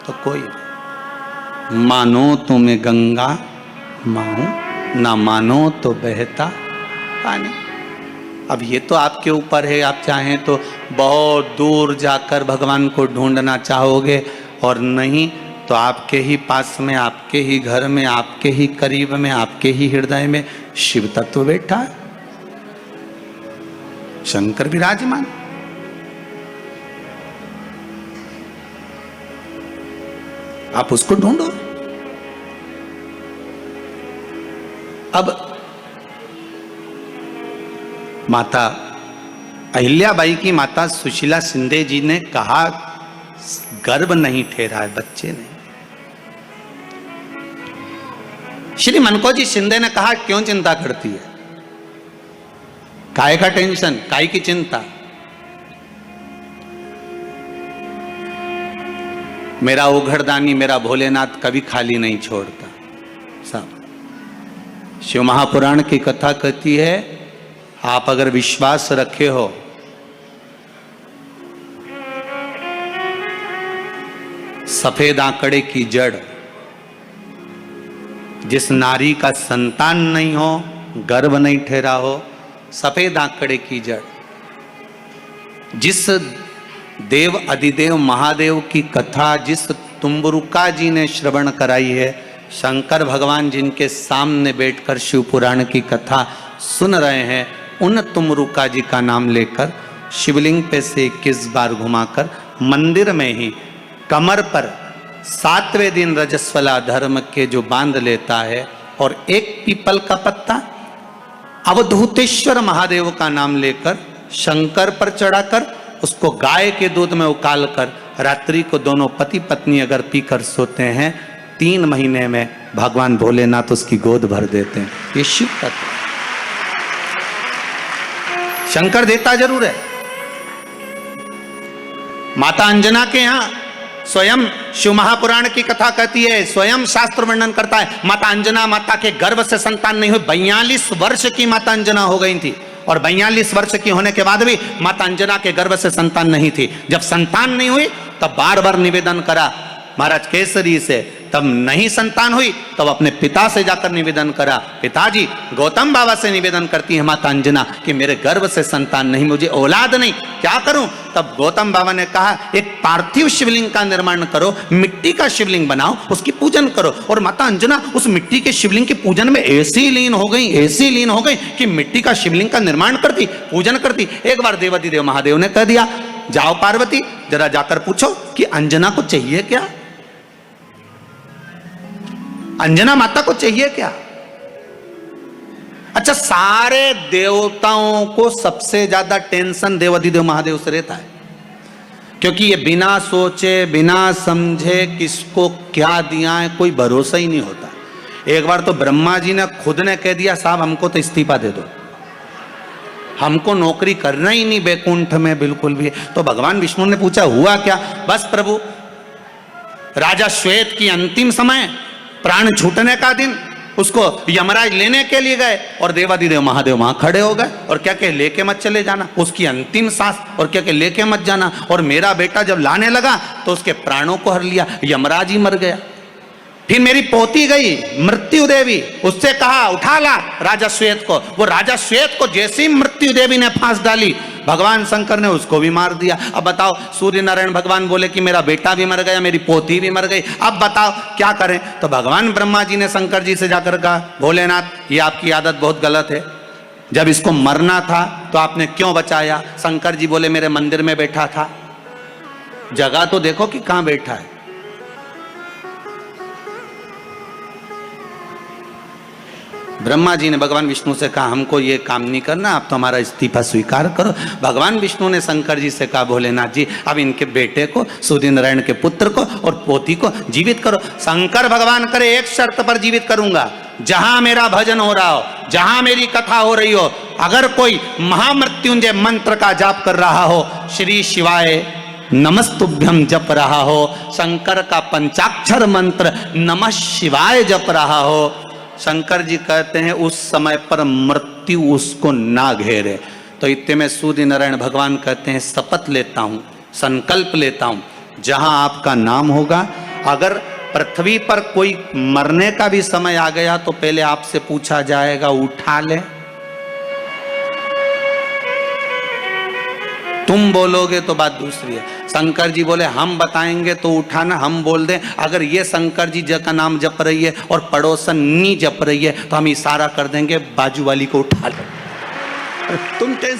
तो कोई नहीं। मानो तो मैं गंगा माहूं, ना मानो तो बहता पानी। अब ये तो आपके ऊपर है, आप चाहें तो बहुत दूर जाकर भगवान को ढूंढना चाहोगे, और नहीं तो आपके ही पास में, आपके ही घर में, आपके ही करीब में, आपके ही हृदय में शिव तत्व बैठा है, शंकर विराजमान। आप उसको ढूंढो। अब माता अहिल्याबाई की माता सुशीला शिंदे जी ने कहा, गर्भ नहीं ठहरा है, बच्चे नहीं। श्री मनकोजी शिंदे ने कहा, क्यों चिंता करती है, काय का टेंशन, काय की चिंता। मेरा उघड़दानी, मेरा भोलेनाथ कभी खाली नहीं छोड़ता। सब शिव महापुराण की कथा कहती है, आप अगर विश्वास रखे हो, सफेद आंकड़े की जड़, जिस नारी का संतान नहीं हो, गर्भ नहीं ठहरा हो, सफेद आंकड़े की जड़, जिस देव अधिदेव महादेव की कथा जिस तुम्बरुका जी ने श्रवण कराई है, शंकर भगवान जिनके सामने बैठकर शिव पुराण की कथा सुन रहे हैं, उन तुम्बरुका जी का नाम लेकर शिवलिंग पे से 21 बार घुमाकर मंदिर में ही कमर पर 7वें दिन रजस्वला धर्म के जो बांध लेता है, और एक पीपल का पत्ता अवधूतेश्वर महादेव का नाम लेकर शंकर पर चढ़ाकर उसको गाय के दूध में उकाल कर रात्रि को दोनों पति पत्नी अगर पीकर सोते हैं, 3 महीने में भगवान भोलेनाथ उसकी गोद भर देते हैं। ये शिव तत्व। शंकर देता जरूर है। माता अंजना के यहां स्वयं शिव महापुराण की कथा कहती है, स्वयं शास्त्र वर्णन करता है, माता अंजना माता के गर्भ से संतान नहीं हुई। 42 वर्ष की माता अंजना हो गई थी, और 42 वर्ष की होने के बाद भी माता अंजना के गर्भ से संतान नहीं थी। जब संतान नहीं हुई तब बार बार निवेदन करा महाराज केसरी से, तब नहीं संतान हुई तब अपने पिता से जाकर निवेदन करा, पिताजी गौतम बाबा से निवेदन करती है माता अंजना कि मेरे गर्भ से संतान नहीं, मुझे औलाद नहीं, क्या करूं। तब गौतम बाबा ने कहा, एक पार्थिव शिवलिंग का निर्माण करो, मिट्टी का शिवलिंग बनाओ, उसकी पूजन करो। और माता अंजना उस मिट्टी के शिवलिंग के पूजन में ऐसी लीन हो गई, ऐसी लीन हो गई कि मिट्टी का शिवलिंग का निर्माण करती, पूजन करती। एक बार देवाधिदेव महादेव ने कह दिया, जाओ पार्वती जरा जाकर पूछो कि अंजना को चाहिए क्या, अंजना माता को चाहिए क्या। अच्छा, सारे देवताओं को सबसे ज्यादा टेंशन देवाधिदेव महादेव से रहता है, क्योंकि ये बिना सोचे बिना समझे किसको क्या दिया है कोई भरोसा ही नहीं होता। एक बार तो ब्रह्मा जी ने खुद ने कह दिया, साहब हमको तो इस्तीफा दे दो, हमको नौकरी करना ही नहीं बैकुंठ में बिल्कुल भी। तो भगवान विष्णु ने पूछा, हुआ क्या। बस प्रभु, राजा श्वेत की अंतिम समय, प्राण छूटने का दिन, उसको यमराज लेने के लिए गए, और देवाधिदेव महादेव वहां खड़े हो गए, और क्या कहे, लेके मत चले जाना, उसकी अंतिम सांस, और क्या कहे, लेके मत जाना। और मेरा बेटा जब लाने लगा तो उसके प्राणों को हर लिया, यमराज ही मर गया। फिर मेरी पोती गई मृत्यु देवी, उससे कहा उठा ला राजा श्वेत को, वो राजा श्वेत को जैसे ही मृत्यु देवी ने फांस डाली, भगवान शंकर ने उसको भी मार दिया। अब बताओ, सूर्य नारायण भगवान बोले कि मेरा बेटा भी मर गया, मेरी पोती भी मर गई, अब बताओ क्या करें। तो भगवान ब्रह्मा जी ने शंकर जी से जाकर कहा, भोलेनाथ ये आपकी आदत बहुत गलत है, जब इसको मरना था तो आपने क्यों बचाया। शंकर जी बोले, मेरे मंदिर में बैठा था, जगह तो देखो कि कहां बैठा है। ब्रह्मा जी ने भगवान विष्णु से कहा, हमको ये काम नहीं करना, आप तो हमारा इस्तीफा स्वीकार करो। भगवान विष्णु ने शंकर जी से कहा, भोलेनाथ जी अब इनके बेटे को, सूर्य नारायण के पुत्र को और पोती को जीवित करो। शंकर भगवान करे, एक शर्त पर जीवित करूंगा, जहां मेरा भजन हो रहा हो, जहां मेरी कथा हो रही हो, अगर कोई महामृत्युंजय मंत्र का जाप कर रहा हो, श्री शिवाय नमस्तुभ्यम जप रहा हो, शंकर का पंचाक्षर मंत्र नमः शिवाय जप रहा हो, शंकर जी कहते हैं उस समय पर मृत्यु उसको ना घेरे। तो इतने में सूर्य नारायण भगवान कहते हैं, शपथ लेता हूं, संकल्प लेता हूं, जहां आपका नाम होगा अगर पृथ्वी पर कोई मरने का भी समय आ गया तो पहले आपसे पूछा जाएगा, उठा ले। तुम बोलोगे तो बात दूसरी है। शंकर जी बोले हम बताएंगे तो उठाना, हम बोल दें अगर ये शंकर जी का नाम जप रही है और पड़ोसन नी जप रही है तो हम इशारा कर देंगे बाजू वाली को उठा लो। तुम टेंशन